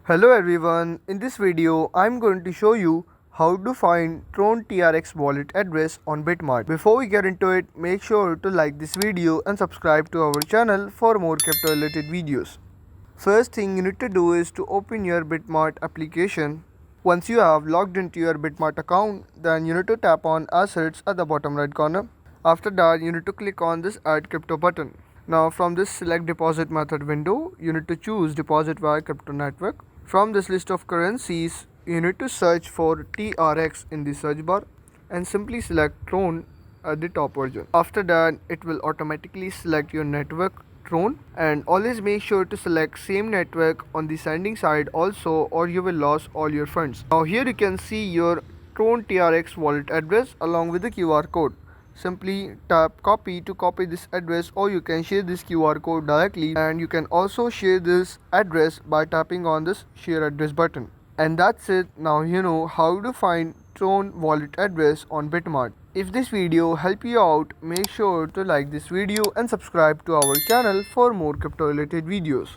Hello everyone, in this video I'm going to show you how to find Tron TRX wallet address on Bitmart. Before we get into it, make sure to like this video and subscribe to our channel for more crypto related videos. First thing you need to do is to open your Bitmart application. Once you have logged into your Bitmart account, then you need to tap on assets at the bottom right corner. After that, you need to click on this add crypto button. Now from this select deposit method window, you need to choose deposit via crypto network. From this list of currencies, you need to search for TRX in the search bar and simply select Tron at the top version. After that, it will automatically select your network Tron, and always make sure to select same network on the sending side also, or you will lose all your funds. Now here you can see your Tron TRX wallet address along with the QR code. Simply tap copy to copy this address, or you can share this QR code directly, and you can also share this address by tapping on this share address button. And that's it. Now you know how to find Tron wallet address on Bitmart. If this video helped you out, make sure to like this video and subscribe to our channel for more crypto related videos.